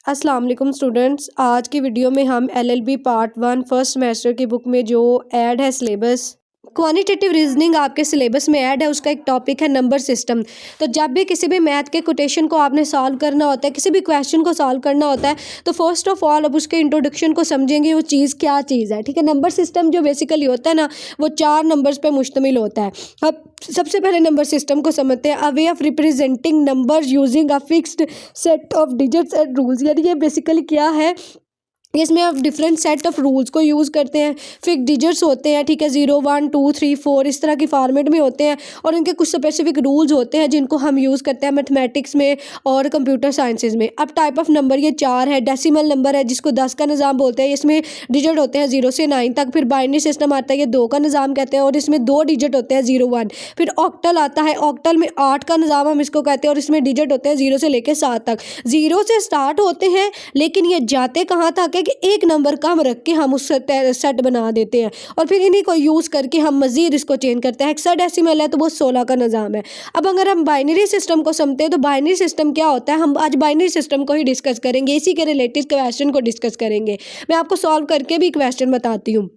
अस्सलाम वालेकुम स्टूडेंट्स। आज की वीडियो में हम एलएलबी पार्ट 1 फर्स्ट सेमेस्टर की बुक में जो ऐड है सिलेबस क्वांटिटेटिव रीजनिंग आपके सिलेबस में ऐड है, उसका एक टॉपिक है नंबर सिस्टम। तो जब भी किसी भी मैथ के कोटेशन को आपने सॉल्व करना होता है, किसी भी क्वेश्चन को सॉल्व करना होता है, तो फर्स्ट ऑफ ऑल अब उसके इंट्रोडक्शन को समझेंगे वो चीज़ क्या चीज़ है। ठीक है, नंबर सिस्टम जो बेसिकली होता है ना, वो 4 नंबर्स पे मुश्तमिल होता है। अब सबसे पहले नंबर सिस्टम को समझते हैं। A way of representing number using a fixed set of digits and rules. यानी ये बेसिकली क्या है, इसमें आप डिफरेंट सेट ऑफ रूल्स को यूज़ करते हैं। फिक्स डिजिट्स होते हैं, ठीक है, 0 1 2 3 4 इस तरह की फॉर्मेट में होते हैं, और इनके कुछ स्पेसिफिक रूल्स होते हैं जिनको हम यूज़ करते हैं मैथमेटिक्स में और कंप्यूटर साइंसेज में। अब टाइप ऑफ नंबर ये 4 है। डेसिमल नंबर है जिसको 10 का निज़ाम बोलते हैं, इसमें डिजिट होते हैं 0 से 9 तक। फिर बाइनरी सिस्टम आता है, ये 2 का निज़ाम कहते हैं और इसमें 2 डिजिट होते हैं 0 1। फिर ऑक्टल आता है, ऑक्टल में 8 का निज़ाम हम इसको कहते हैं और इसमें डिजिट होते हैं 0 से लेकर 7 तक। 0 से स्टार्ट होते हैं लेकिन ये जाते कहाँ तक है कि एक नंबर कम रख के हम उस सेट बना देते हैं और फिर इन्हीं को यूज़ करके हम मज़ीद इसको चेंज करते हैं। हेक्साडेसिमल है तो वो 16 का निज़ाम है। अब अगर हम बाइनरी सिस्टम को समझते हैं तो बाइनरी सिस्टम क्या होता है, हम आज बाइनरी सिस्टम को ही डिस्कस करेंगे, इसी के रिलेटेड क्वेश्चन को डिस्कस करेंगे। मैं आपको सॉल्व करके भी क्वेश्चन बताती हूँ।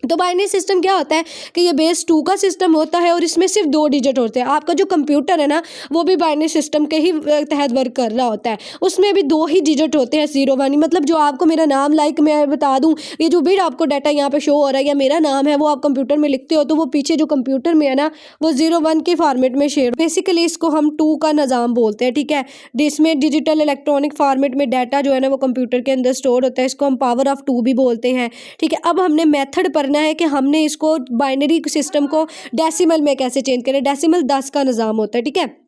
तो बाइनरी सिस्टम क्या होता है कि ये बेस 2 का सिस्टम होता है और इसमें सिर्फ 2 डिजिट होते हैं। आपका जो कंप्यूटर है ना, वो भी बाइनरी सिस्टम के ही तहत वर्क कर रहा होता है, उसमें भी 2 ही डिजिट होते हैं 0 1। मतलब जो आपको मेरा नाम, लाइक मैं बता दूं, ये जो भी आपको डाटा यहाँ पे शो हो रहा है या मेरा नाम है वो आप कंप्यूटर में लिखते हो तो वो पीछे जो कंप्यूटर में है ना, वो 0 1 के फॉर्मेट में शेयर। बेसिकली इसको हम 2 का निज़ाम बोलते हैं। ठीक है, जिसमें डिजिटल इलेक्ट्रॉनिक फॉर्मेट में डाटा जो है ना वो कंप्यूटर के अंदर स्टोर होता है, इसको हम पावर ऑफ 2 भी बोलते हैं। ठीक है, अब हमने मेथड पर है कि हमने इसको बाइनरी सिस्टम को डेसिमल में कैसे चेंज करें। डेसिमल 10 का निज़ाम होता है। ठीक है,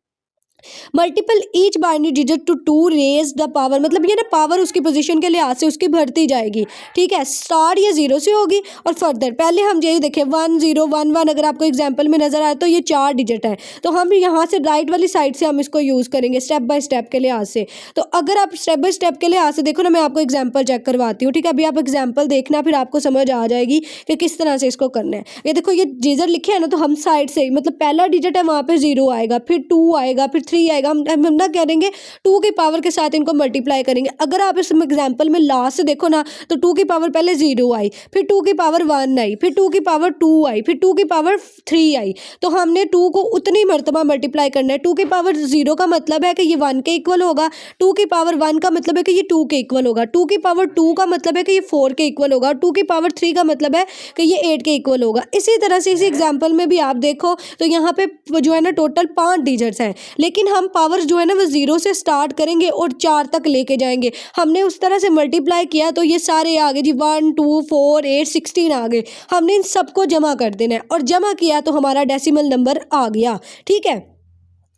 multiple each binary digit to 2 raise the power, मतलब ये ना पावर उसकी पोजीशन के लिहाज से उसकी बढ़ती जाएगी। ठीक है, स्टार्ट ये 0 से होगी और फर्दर पहले हम यही देखें 1 0 1 1। अगर आपको एग्जांपल में नजर आए तो ये 4 डिजिट है, तो हम यहाँ से राइट वाली साइड से हम इसको यूज़ करेंगे स्टेप बाय स्टेप के लिहाज से। तो अगर आप स्टेप बाय स्टेप के लिहाज से देखो ना, मैं आपको एग्जाम्पल चेक करवाती हूँ। ठीक है, अभी आप एग्जाम्पल देखना, फिर आपको समझ आ जाएगी कि किस तरह से इसको करना है। ये देखो, ये डिजिट लिखे है ना, तो हम साइड से मतलब पहला डिजिट है वहाँ पे 0 आएगा, फिर 2 आएगा, फिर 3 आएगा। हम ना करेंगे 2 की पावर के साथ इनको मल्टीप्लाई करेंगे। अगर आप इस एग्जांपल में लास्ट से देखो ना, तो 2 की पावर पहले 0 आई, फिर 2 की पावर 1 आई, फिर 2 की पावर 2 आई, फिर 2 की पावर 3 आई। तो हमने 2 को उतनी मर्तबा मल्टीप्लाई करना है। 2 की पावर 0 का मतलब है कि ये 1 के इक्वल होगा, 2 की पावर 1 का मतलब है कि ये 2 के इक्वल होगा, 2 की पावर 2 का मतलब है कि ये 4 के इक्वल होगा, 2 की पावर 3 का मतलब है कि ये 8 के इक्वल होगा। इसी तरह से इसी एग्जाम्पल में भी आप देखो तो यहाँ पे जो है ना टोटल 5 डिजिट्स हैं, लेकिन हम पावर जो है ना वो 0 से स्टार्ट करेंगे और 4 तक लेके जाएंगे। हमने उस तरह से मल्टीप्लाई किया तो ये सारे आ गए जी, 1 2 4 8 16 आ गए। हमने इन सबको जमा कर देना है और जमा किया तो हमारा डेसिमल नंबर आ गया। ठीक है,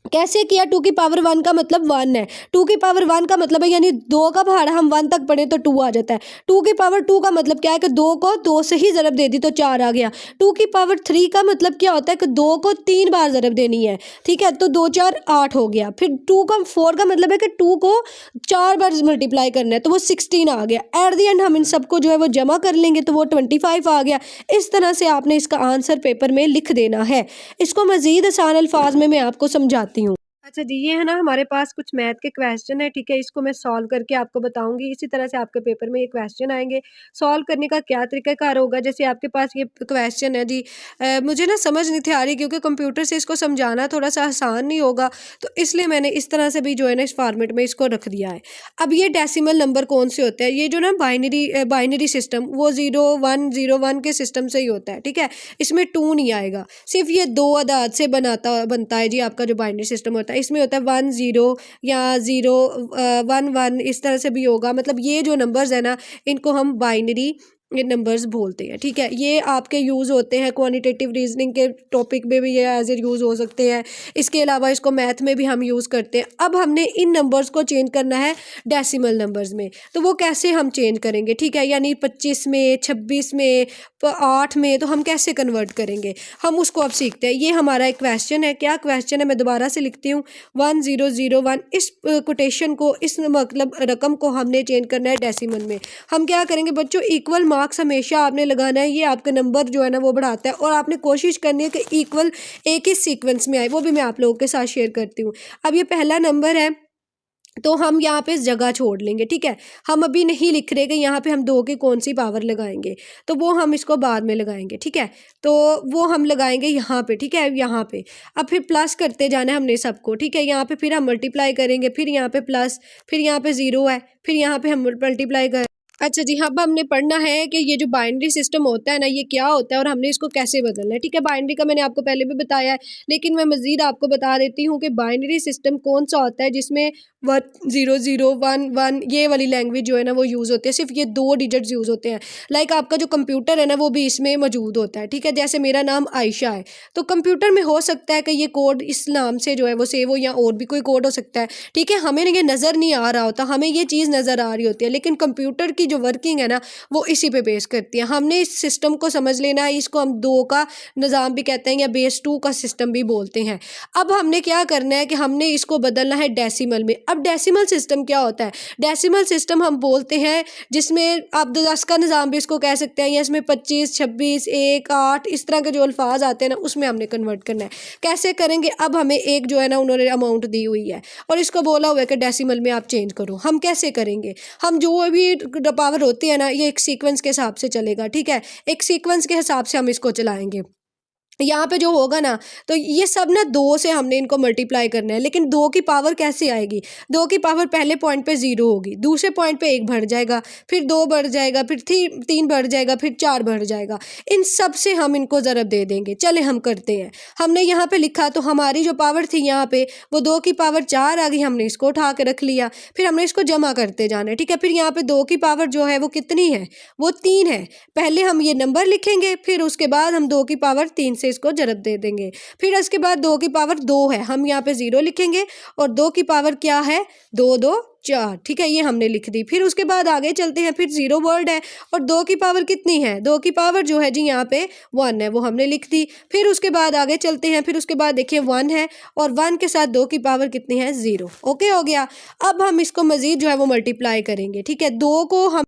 कैसे किया? 2 की पावर 1 का मतलब 1 है, 2 की पावर 1 का मतलब है यानी 2 का भाड़ा हम 1 तक पढ़े तो 2 आ जाता है। 2 की पावर 2 का मतलब क्या है कि 2 को 2 से ही ज़रब दे दी तो 4 आ गया। 2 की पावर 3 का मतलब क्या होता है कि 2 को 3 बार ज़रब देनी है। ठीक है, तो 2 4 8 हो गया। फिर 2 का 4 का मतलब है कि 2 को 4 बार मल्टीप्लाई करना है, तो वो 16 आ गया। एट द एंड हम इन सबको जो है वो जमा कर लेंगे तो वो 25 आ गया। इस तरह से आपने इसका आंसर पेपर में लिख देना है। इसको मज़ीद आसान अल्फाज में मैं आपको समझाती हूँ। अच्छा जी, ये है ना हमारे पास कुछ मैथ के क्वेश्चन है। ठीक है, इसको मैं सॉल्व करके आपको बताऊंगी। इसी तरह से आपके पेपर में ये क्वेश्चन आएंगे। सॉल्व करने का क्या तरीकाकार होगा, जैसे आपके पास ये क्वेश्चन है जी, मुझे ना समझ नहीं थी आ रही क्योंकि कंप्यूटर से इसको समझाना थोड़ा सा आसान नहीं होगा, तो इसलिए मैंने इस तरह से भी जो है ना इस फॉर्मेट में इसको रख दिया है। अब ये डेसिमल नंबर कौन से होते हैं, ये जो ना बाइनरी सिस्टम वो 0 1 के सिस्टम से ही होता है। ठीक है, इसमें 2 नहीं आएगा, सिर्फ ये 2 अदाद से बनता है जी आपका जो बाइनरी सिस्टम होता है। इसमें होता है 1 0 या 0 1 1, इस तरह से भी होगा। मतलब ये जो नंबर्स है ना, इनको हम बाइनरी ये नंबर्स बोलते हैं। ठीक है, ये आपके यूज़ होते हैं क्वांटिटेटिव रीजनिंग के टॉपिक में भी ये एज ए यूज़ हो सकते हैं। इसके अलावा इसको मैथ में भी हम यूज़ करते हैं। अब हमने इन नंबर्स को चेंज करना है डेसिमल नंबर्स में, तो वो कैसे हम चेंज करेंगे? ठीक है, यानी 25 में, 26 में, 8 में, तो हम कैसे कन्वर्ट करेंगे, हम उसको अब सीखते हैं। ये हमारा एक क्वेश्चन है। क्या क्वेश्चन है, मैं दोबारा से लिखती हूँ। 1001, इस कोटेशन को, इस मतलब रकम को हमने चेंज करना है डेसिमल में। हम क्या करेंगे बच्चों, इक्वल मार्क्स हमेशा आपने लगाना है। ये आपके नंबर जो है ना वो बढ़ाता है और आपने कोशिश करनी है कि इक्वल एक ही सीक्वेंस में आए, वो भी मैं आप लोगों के साथ शेयर करती हूँ। अब ये पहला नंबर है तो हम यहाँ पे जगह छोड़ लेंगे, ठीक है। हम अभी नहीं लिख रहे कि यहाँ पे हम 2 की कौन सी पावर लगाएंगे, तो वो हम इसको बाद में लगाएंगे, ठीक है। तो वो हम लगाएंगे यहाँ पे, ठीक है, यहाँ पे। अब फिर प्लस करते जाना है हमने सबको, ठीक है। यहाँ पे फिर हम मल्टीप्लाई करेंगे, फिर यहाँ पे प्लस, फिर यहाँ पे 0 है, फिर यहाँ पे हम मल्टीप्लाई कर। अच्छा जी, अब हमने पढ़ना है कि ये जो बाइनरी सिस्टम होता है ना, ये क्या होता है और हमने इसको कैसे बदलना है, ठीक है। बाइनरी का मैंने आपको पहले भी बताया है, लेकिन मैं मज़ीद आपको बता देती हूँ कि बाइनरी सिस्टम कौन सा होता है जिसमें 1 0 0 1 1 ये वाली लैंग्वेज जो है ना वो यूज़ होती है। सिर्फ ये 2 डिजिट्स यूज़ होते हैं। लाइक आपका जो कंप्यूटर है ना वो भी इसमें मौजूद होता है, ठीक है। जैसे मेरा नाम आयशा है, तो कंप्यूटर में हो सकता है कि ये कोड इस नाम से जो है वो सेव हो, या और भी कोई कोड हो सकता है, ठीक है। हमें ये नज़र नहीं आ रहा होता, हमें ये चीज़ नज़र आ रही होती है, लेकिन कंप्यूटर की जो वर्किंग है ना वो इसी पे बेस करती है। हमने इस सिस्टम को समझ लेना है। इसको हम 2 का निज़ाम भी कहते हैं या बेस 2 का सिस्टम भी बोलते हैं। अब हमने क्या करना है कि हमने इसको बदलना है डेसिमल में। अब डेसिमल सिस्टम क्या होता है? डेसिमल सिस्टम हम बोलते हैं जिसमें आप 10 का निज़ाम भी इसको कह सकते हैं, या इसमें 25 26 1 8 इस तरह के जो अल्फाज आते हैं ना उसमें हमने कन्वर्ट करना है। कैसे करेंगे? अब हमें एक जो है ना उन्होंने अमाउंट दी हुई है और इसको बोला हुआ है कि डेसिमल में आप चेंज करो। हम कैसे करेंगे? हम जो भी पावर होती है ना ये एक सीक्वेंस के हिसाब से चलेगा, ठीक है। एक सीक्वेंस के हिसाब से हम इसको चलाएंगे। यहाँ पे जो होगा ना, तो ये सब ना 2 से हमने इनको मल्टीप्लाई करना है, लेकिन 2 की पावर कैसे आएगी? 2 की पावर पहले पॉइंट पे 0 होगी, दूसरे पॉइंट पे 1 बढ़ जाएगा, फिर 2 बढ़ जाएगा, फिर 3 बढ़ जाएगा, फिर 4 बढ़ जाएगा। इन सब से हम इनको ज़रब दे देंगे। चले हम करते हैं। हमने यहाँ पे लिखा तो हमारी जो पावर थी यहाँ पे वो 2 की पावर 4 आ गई, हमने इसको उठा के रख लिया। फिर हमने इसको जमा करते जाना है, ठीक है। फिर यहाँ पे 2 की पावर जो है वो कितनी है? वो 3 है। पहले हम ये नंबर लिखेंगे, फिर उसके बाद हम 2 की पावर 3 से इसको ज़रब दे देंगे। फिर इसके बाद 2 की पावर 2 है, हम यहाँ पे 0 लिखेंगे और 2 की पावर क्या है? 2 2 4, ठीक है, ये हमने लिख दी। फिर उसके बाद आगे चलते हैं, फिर 0 वर्ड है और 2 की पावर कितनी है? 2 की पावर जो है जी यहाँ पे 1 है, वो हमने लिख दी। फिर उसके बाद आगे चलते हैं, फिर उसके बाद देखिए 1 है और 1 के साथ 2 की पावर कितनी है? 0। ओके हो गया। अब हम इसको मज़ीद जो है वो मल्टीप्लाई करेंगे, ठीक है। 2 को हम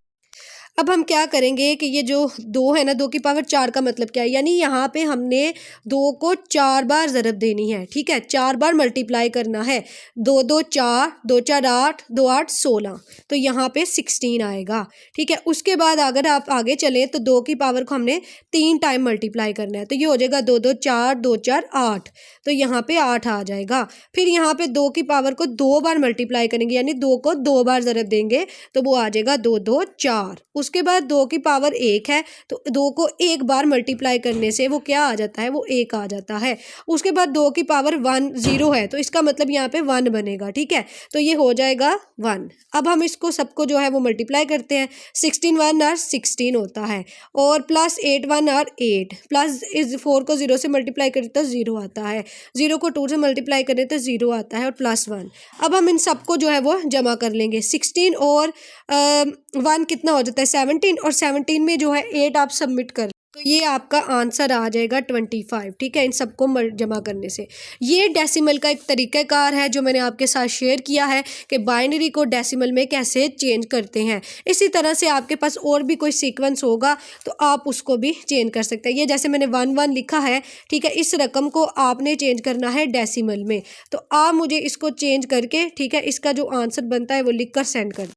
अब हम क्या करेंगे कि ये जो 2 है ना, 2 की पावर 4 का मतलब क्या है? यानी यहाँ पे हमने 2 को 4 बार ज़रब देनी है, ठीक है। 4 बार मल्टीप्लाई करना है। 2 2 4, 2 4 8, 2 8 16, तो यहाँ पे 16 आएगा, ठीक है। उसके बाद अगर आप आगे चलें तो 2 की पावर को हमने 3 टाइम मल्टीप्लाई करना है, तो ये हो जाएगा 2 2 4, 2 4 8, तो यहाँ पे 8 आ जाएगा। फिर यहाँ पे 2 की पावर को 2 बार मल्टीप्लाई करेंगे, यानी 2 को 2 बार ज़रब देंगे, तो वो आ जाएगा 2 2 4। उसके बाद 2 की पावर 1 है, तो 2 को 1 बार मल्टीप्लाई करने से वो क्या आ जाता है? वो 1 आ जाता है। उसके बाद 2 की पावर 1 0 है, तो इसका मतलब यहाँ पे 1 बनेगा, ठीक है। तो ये हो जाएगा 1। अब हम इसको सबको जो है वो मल्टीप्लाई करते हैं। 16 1 और 16 होता है, और प्लस 8 1 और 8, प्लस इस 4 को 0 से मल्टीप्लाई करें तो 0 आता है, 0 को 2 से मल्टीप्लाई करें तो 0 आता है, और प्लस 1। अब हम इन सबको जो है वो जमा कर लेंगे। 16 और 1 कितना हो जाता है? 17, और 17 में जो है 8 आप सबमिट कर, तो ये आपका आंसर आ जाएगा 25, ठीक है, इन सबको जमा करने से। ये डेसिमल का एक तरीक़ाकार है जो मैंने आपके साथ शेयर किया है कि बाइनरी को डेसिमल में कैसे चेंज करते हैं। इसी तरह से आपके पास और भी कोई सीक्वेंस होगा तो आप उसको भी चेंज कर सकते हैं। ये जैसे मैंने 1 1 लिखा है, ठीक है, इस रकम को आपने चेंज करना है डेसिमल में, तो आप मुझे इसको चेंज करके, ठीक है, इसका जो आंसर बनता है वो लिख कर सेंड कर।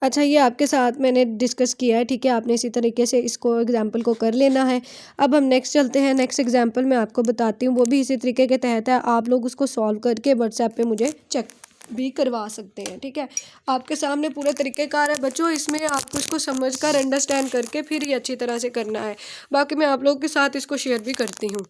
अच्छा, ये आपके साथ मैंने डिस्कस किया है, ठीक है। आपने इसी तरीके से इसको एग्जाम्पल को कर लेना है। अब हम नेक्स्ट चलते हैं। नेक्स्ट एग्जाम्पल मैं आपको बताती हूँ, वो भी इसी तरीके के तहत है। आप लोग उसको सॉल्व करके व्हाट्सएप पे मुझे चेक भी करवा सकते हैं, ठीक है। आपके सामने पूरा तरीक़ेकार है बच्चों, इसमें आपको इसको समझ कर अंडरस्टैंड करके फिर ही अच्छी तरह से करना है। बाकी मैं आप लोगों के साथ इसको शेयर भी करती हूँ।